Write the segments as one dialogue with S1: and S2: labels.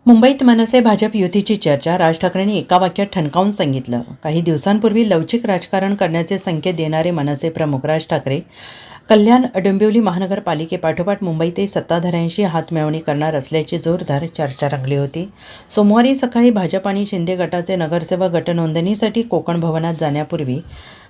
S1: मुंबईत मनसे भाजप युतीची चर्चा. राज ठाकरेंनी एका वाक्यात ठणकावून सांगितलं. काही दिवसांपूर्वी लवचिक राजकारण करण्याचे संकेत देणारे मनसे प्रमुख राज ठाकरे कल्याण डोंबिवली महानगरपालिकेपाठोपाठ मुंबईतही सत्ताधाऱ्यांशी हातमिळवणी करणार असल्याची जोरदार चर्चा रंगली होती. सोमवारी सकाळी भाजप आणि शिंदे गटाचे नगरसेवक गटनोंदणीसाठी कोकण भवनात जाण्यापूर्वी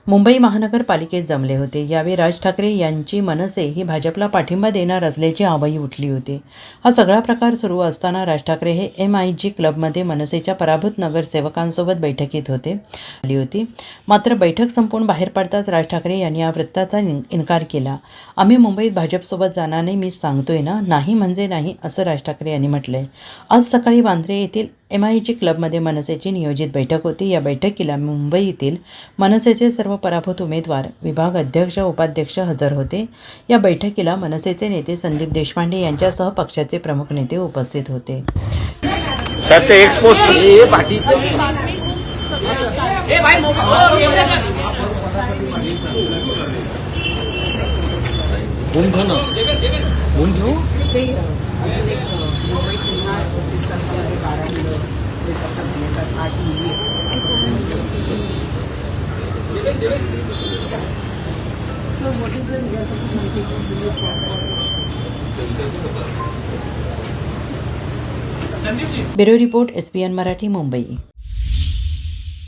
S1: मुंबई महानगरपालिकेत जमले होते. यावेळी राज ठाकरे यांची मनसे ही भाजपला पाठिंबा देणार असल्याची आवई उठली होती. हा सगळा प्रकार सुरू असताना राज ठाकरे हे MIG क्लबमध्ये मनसेच्या पराभूत नगरसेवकांसोबत बैठकीत आली होती. मात्र बैठक संपून बाहेर पडताच राज ठाकरे यांनी या वृत्ताचा इन्कार केला. आम्ही मुंबईत भाजपसोबत जाणार नाही, मी सांगतोय ना, नाही म्हणजे नाही, असं राज ठाकरे यांनी म्हटलंय. आज सकाळी वांद्रे येथील MIG क्लबमध्ये मनसेची नियोजित बैठक होती. या बैठकीला मुंबईतील मनसेचे सर्व पराभूत उमेदवार, विभाग अध्यक्ष, उपाध्यक्ष हजर होते. या बैठकीला मनसेचे नेते संदीप देशपांडे यांच्यासह पक्षाचे प्रमुख नेते उपस्थित होते. Bureau report, SBN Marathi, Mumbai.